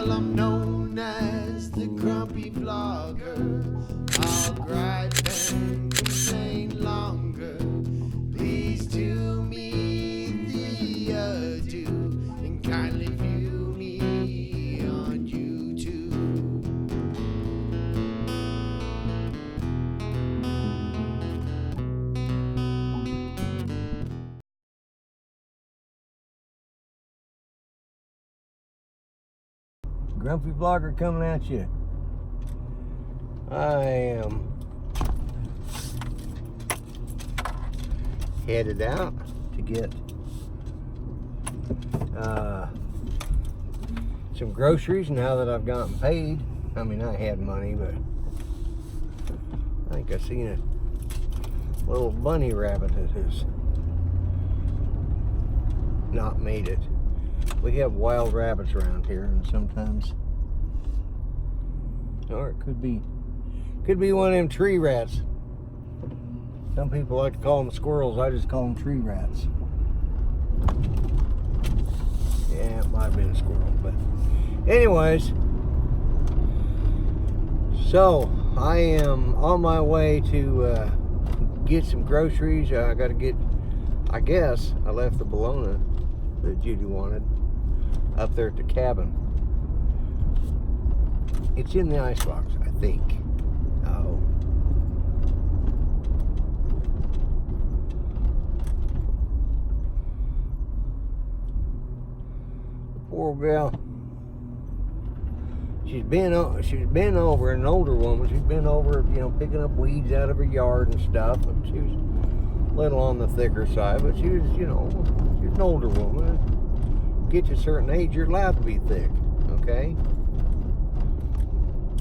Well, I'm known as the grumpy vlogger. I'll gripe and complain longer. Please do me the ado and kindly view me on YouTube. Grumpy Vlogger coming at you. I am headed out to get some groceries now that I've gotten paid. I mean, I had money, but I think I seen a little bunny rabbit that has not made it. We have wild rabbits around here, and sometimes, or it could be one of them tree rats. Some people like to call them squirrels. I just call them tree rats. Yeah, it might have been a squirrel, but anyways, so I am on my way to get some groceries. I got to get, I guess I left the bologna that Judy wanted up there at the cabin. It's in the icebox, I think. Oh. The poor gal. She's been over, an older woman. She's been over, you know, picking up weeds out of her yard and stuff. And she was a little on the thicker side, but she was, you know, she's an older woman. Get to a certain age, you're allowed to be thick, okay?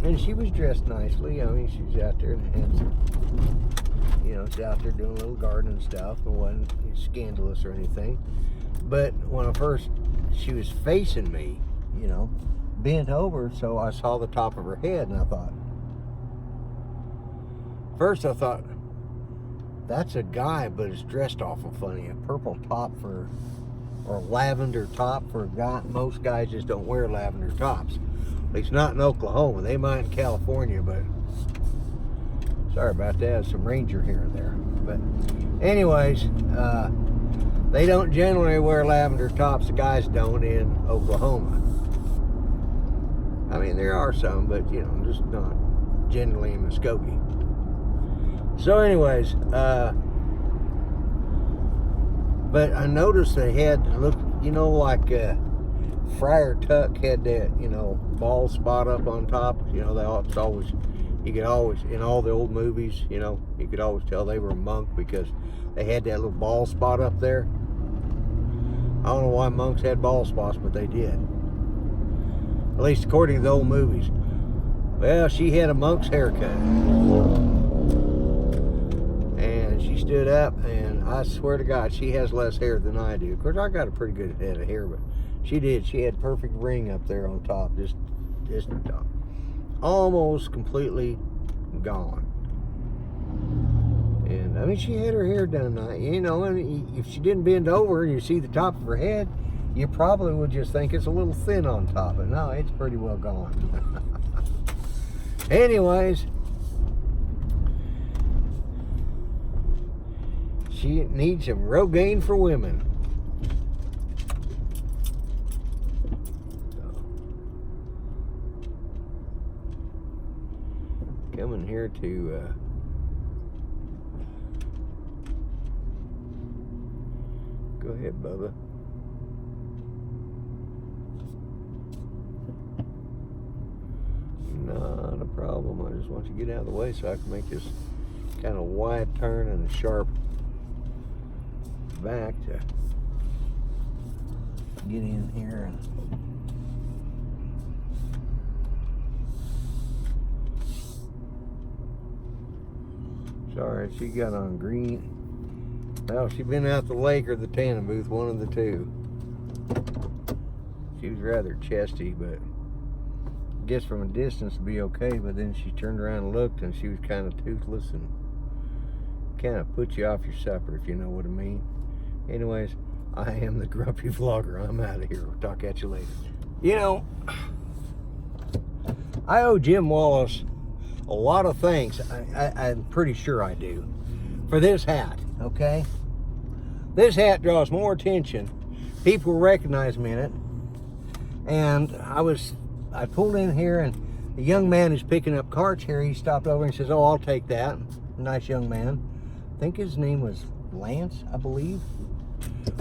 And she was dressed nicely. I mean, she's out there and had some, you know, she's out there doing a little gardening stuff. It wasn't scandalous or anything. But when she was facing me, you know, bent over, so I saw the top of her head, and I thought, first I thought, that's a guy, but it's dressed awful funny. A purple top or a lavender top for a guy. Most guys just don't wear lavender tops. At least not in Oklahoma. They might in California, but sorry about that. Some ranger here and there. But anyways, they don't generally wear lavender tops. The guys don't in Oklahoma. I mean, there are some, but you know, just not generally in Muskogee. So anyways, but I noticed they had, look, you know, like Friar Tuck had that, you know, bald spot up on top. You know, it's always, you could always, in all the old movies, you know, you could always tell they were a monk because they had that little bald spot up there. I don't know why monks had bald spots, but they did. At least according to the old movies. Well, she had a monk's haircut. And she stood up, and I swear to God, she has less hair than I do. Of course, I got a pretty good head of hair, but she did. She had perfect ring up there on top, just almost completely gone. And I mean, she had her hair done nice, you know. And if she didn't bend over and you see the top of her head, you probably would just think it's a little thin on top. But no, it's pretty well gone. Anyways. She needs some Rogaine for women. So, coming here to go ahead, Bubba. Not a problem. I just want you to get out of the way so I can make this kind of wide turn and a sharp back to get in here. And sorry, she got on green. Well, she's been out the lake or the tanning booth, one of the two. She was rather chesty, but I guess from a distance it'd be okay. But then she turned around and looked, and she was kind of toothless and kind of put you off your supper, if you know what I mean. Anyways, I am the Grumpy Vlogger. I'm out of here. We'll talk at you later. You know, I owe Jim Wallace a lot of thanks. I'm pretty sure I do. For this hat, okay? This hat draws more attention. People recognize me in it. And I pulled in here, and the young man who's picking up carts here, he stopped over and says, oh, I'll take that. Nice young man. I think his name was Lance, I believe,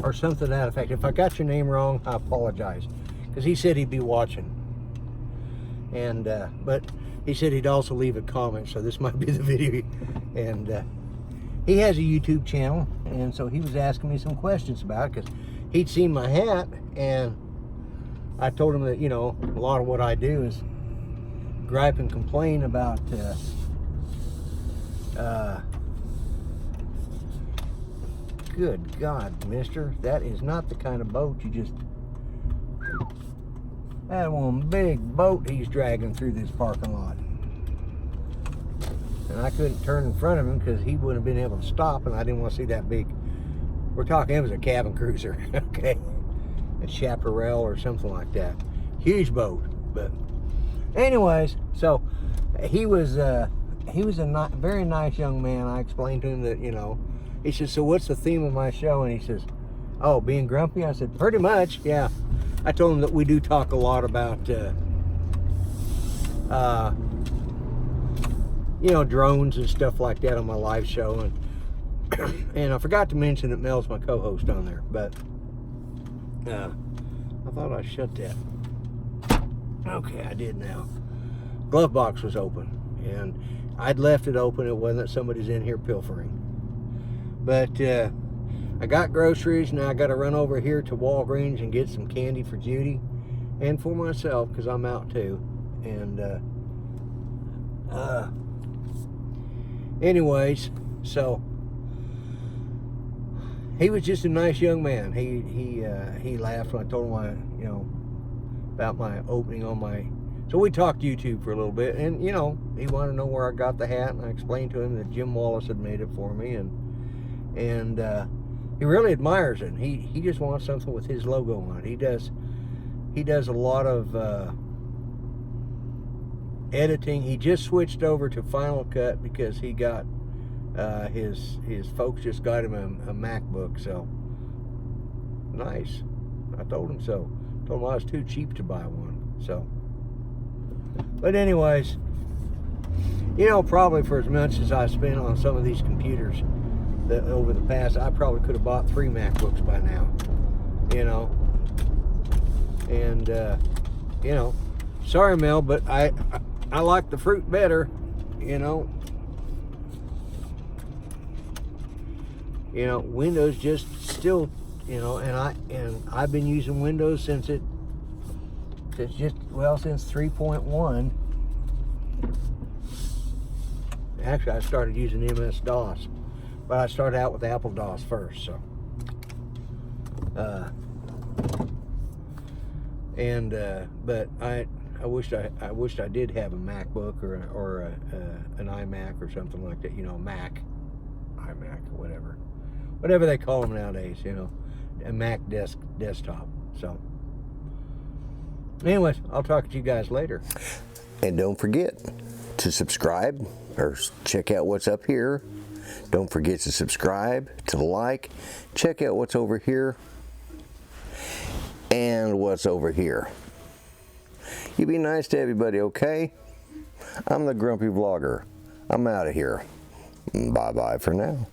or something to that effect. If I got your name wrong, I apologize, because he said he'd be watching. And but he said he'd also leave a comment, so this might be the video. And he has a YouTube channel, and so he was asking me some questions about it, because he'd seen my hat, and I told him that, you know, a lot of what I do is gripe and complain about good God, mister, that is not the kind of boat you just... That one big boat he's dragging through this parking lot. And I couldn't turn in front of him because he wouldn't have been able to stop, and I didn't want to see that big... We're talking, it was a cabin cruiser, okay? A chaparral or something like that. Huge boat. But anyways, so he was a very nice young man. I explained to him that, you know, he says, so what's the theme of my show? And he says, oh, being grumpy? I said, pretty much, yeah. I told him that we do talk a lot about, you know, drones and stuff like that on my live show. And, and I forgot to mention that Mel's my co-host on there, but I thought I shut that. Okay, I did now. Glove box was open, and I'd left it open. It wasn't that somebody's in here pilfering. But I got groceries. Now I got to run over here to Walgreens and get some candy for Judy and for myself, because I'm out too. And anyways, so he was just a nice young man. He laughed when I told him you know, about my opening on my... So we talked YouTube for a little bit, and you know, he wanted to know where I got the hat, and I explained to him that Jim Wallace had made it for me, and he really admires it. He just wants something with his logo on it. He does a lot of editing. He just switched over to Final Cut because he got his folks just got him a MacBook. So nice. I told him so. Told him I was too cheap to buy one. So, but anyways, you know, probably for as much as I spent on some of these computers that over the past, I probably could have bought 3 MacBooks by now, you know. And you know, sorry Mel, but I like the fruit better, you know. You know, Windows just still, you know, and I've been using Windows since 3.1. Actually, I started using MS-DOS, but I started out with Apple DOS first. So, but I wished I did have a MacBook or an iMac or something like that. You know, iMac, whatever they call them nowadays. You know, a Mac desktop. So, anyways, I'll talk to you guys later. And don't forget to subscribe or check out what's up here. Don't forget to subscribe, to like, check out what's over here and what's over here. You be nice to everybody, okay? I'm the Grumpy Vlogger. I'm out of here. Bye-bye for now.